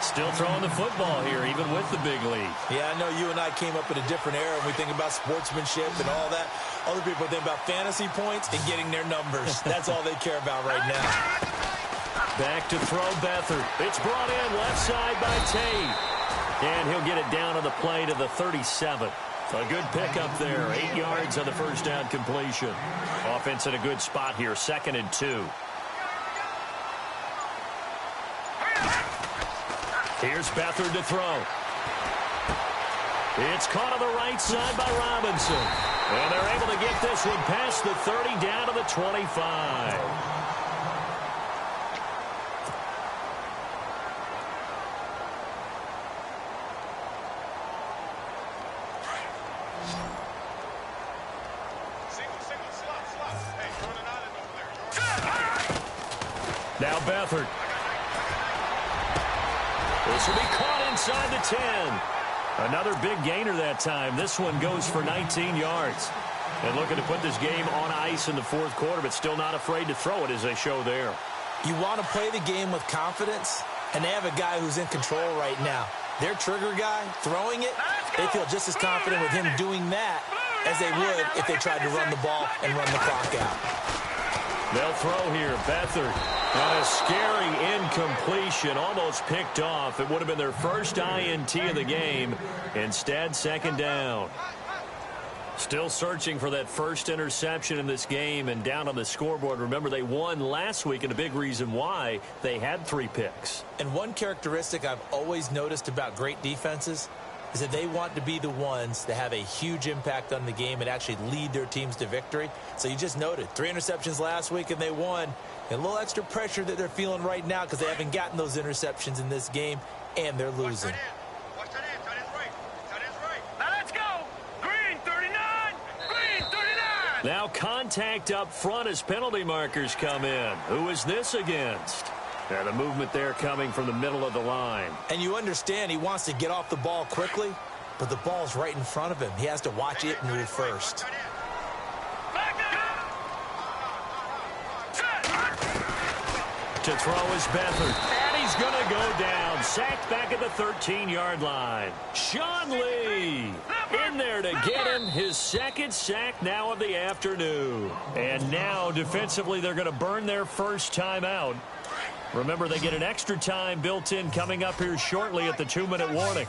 Still throwing the football here, even with the big lead.
Yeah, I know you and I came up in a different era when we think about sportsmanship and all that. Other people think about fantasy points and getting their numbers. That's all they care about right now.
Back to throw Beathard. It's brought in left side by Tate. And he'll get it down on the play to the 37. A good pickup there. 8 yards on the first down completion. Offense in a good spot here. 2nd and 2. Here's Beathard to throw. It's caught on the right side by Robinson. And they're able to get this one past the 30 down to the 25. Now Beathard. This will be caught inside the 10. Another big gainer that time. This one goes for 19 yards. And looking to put this game on ice in the 4th quarter, but still not afraid to throw it as they show there.
You want to play the game with confidence, and they have a guy who's in control right now. Their trigger guy, throwing it, they feel just as confident with him doing that as they would if they tried to run the ball and run the clock out.
They'll throw here. Beathard. And a scary incompletion, almost picked off. It would have been their first INT of the game. Instead, 2nd down. Still searching for that first interception in this game and down on the scoreboard. Remember, they won last week, and a big reason why they had 3 picks.
And one characteristic I've always noticed about great defenses is that they want to be the ones that have a huge impact on the game and actually lead their teams to victory. So you just noted 3 interceptions last week, and they won. And a little extra pressure that they're feeling right now because they haven't gotten those interceptions in this game, and they're losing.
Now let's go. Green 39. Green 39.
Now contact up front as penalty markers come in. Who is this against? Now the movement there coming from the middle of the line.
And you understand he wants to get off the ball quickly, but the ball's right in front of him. He has to watch it move first.
To throw is Beathard. And he's going to go down. Sacked back at the 13-yard line. Sean Lee in there to get him his 2nd sack now of the afternoon. And now defensively they're going to burn their first timeout. Remember, they get an extra time built in coming up here shortly at the 2-minute warning.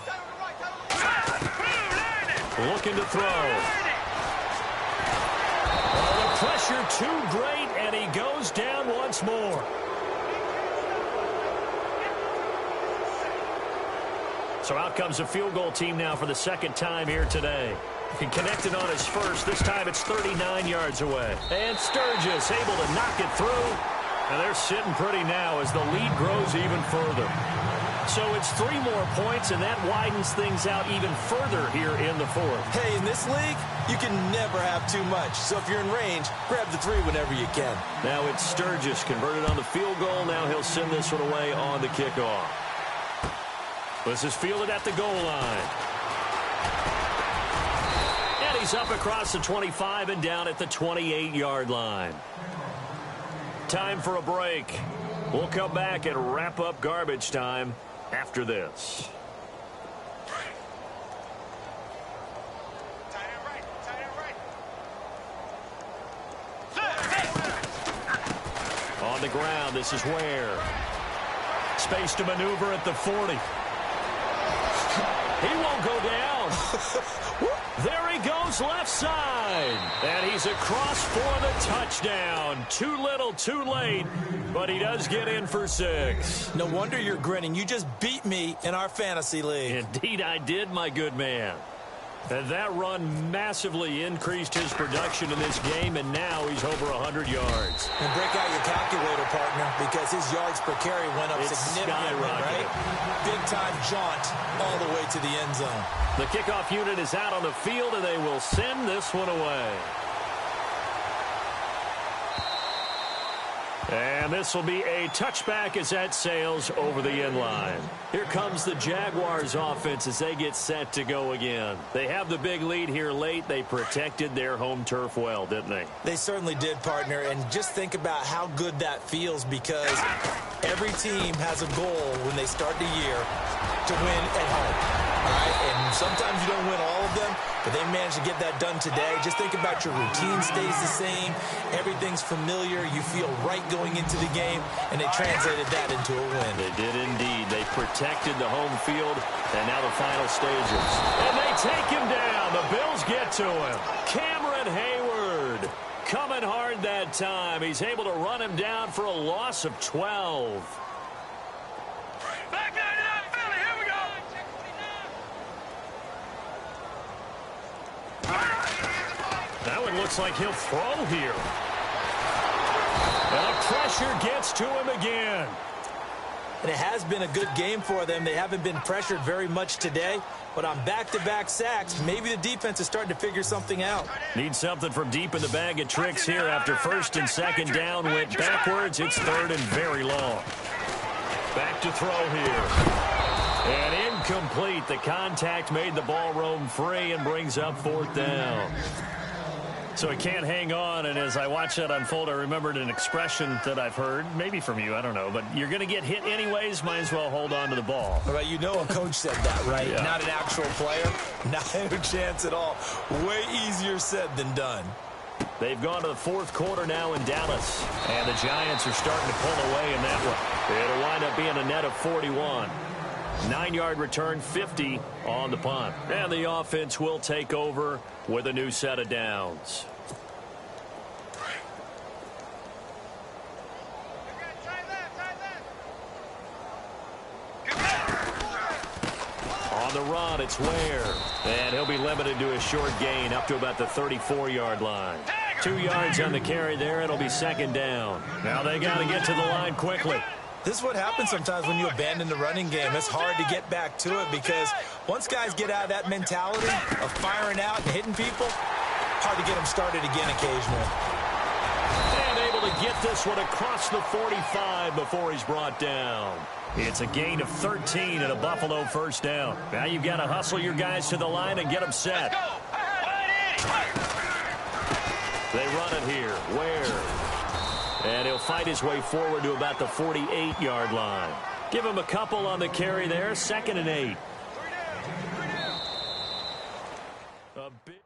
Looking to throw. Oh, the pressure too great, and he goes down once more. So out comes a field goal team now for the 2nd time here today. He connected on his first. This time it's 39 yards away. And Sturgis able to knock it through. And they're sitting pretty now as the lead grows even further. So it's 3 more points, and that widens things out even further here in the 4th.
Hey, in this league, you can never have too much. So if you're in range, grab the 3 whenever you can.
Now it's Sturgis converted on the field goal. Now he'll send this one away on the kickoff. This is fielded at the goal line. And he's up across the 25 and down at the 28-yard line. Time for a break. We'll come back and wrap up garbage time after this. On the ground, this is Ware. Space to maneuver at the 40. He won't go down. There he goes left side. And he's across for the touchdown. Too little, too late. But he does get in for 6.
No wonder you're grinning. You just beat me in our fantasy league.
Indeed I did, my good man. And that run massively increased his production in this game, and now he's over 100 yards.
And break out your calculator, partner, because his yards per carry went up significantly, right? Big-time jaunt all the way to the end zone.
The kickoff unit is out on the field, and they will send this one away. And this will be a touchback as that sails over the end line. Here comes the Jaguars offense as they get set to go again. They have the big lead here late. They protected their home turf well, didn't they?
They certainly did, partner. And just think about how good that feels, because every team has a goal when they start the year to win at home. All right? And sometimes you don't win all of them, but they managed to get that done today. Just think about your routine stays the same. Everything's familiar. You feel right going into the game, and they translated that into a win.
They did indeed. They protected the home field, and now the final stages. And they take him down. The Bills get to him. Cameron Hayward coming hard that time. He's able to run him down for a loss of 12.
Back down to that Philly. Here we go.
That one looks like he'll throw here. And the pressure gets to him again.
And it has been a good game for them. They haven't been pressured very much today, but on back-to-back sacks, maybe the defense is starting to figure something out.
Need something from deep in the bag of tricks here. After first and second down went backwards, it's third and very long. Back to throw here. And incomplete. The contact made the ball roam free and brings up fourth down. So he can't hang on, and as I watched that unfold, I remembered an expression that I've heard, maybe from you, I don't know, but you're going to get hit anyways, might as well hold on to the ball.
Right, you know a coach said that, right?
Yeah.
Not an actual player. Not a chance at all. Way easier said than done.
They've gone to the fourth quarter now in Dallas, and the Giants are starting to pull away in that one. It'll wind up being a net of 41. 9-yard return, 50 on the punt. And the offense will take over with a new set of downs. On the run, it's Ware. And he'll be limited to a short gain up to about the 34-yard line. 2 yards on the carry there. It'll be second down. Now they got to get to the line quickly.
This is what happens sometimes when you abandon the running game. It's hard to get back to it because once guys get out of that mentality of firing out and hitting people, hard to get them started again occasionally.
And able to get this one across the 45 before he's brought down. It's a gain of 13 and a Buffalo first down. Now you've got to hustle your guys to the line and get them set. They run it here. Ware. And he'll fight his way forward to about the 48-yard line. Give him a couple on the carry there. 2nd and 8. A big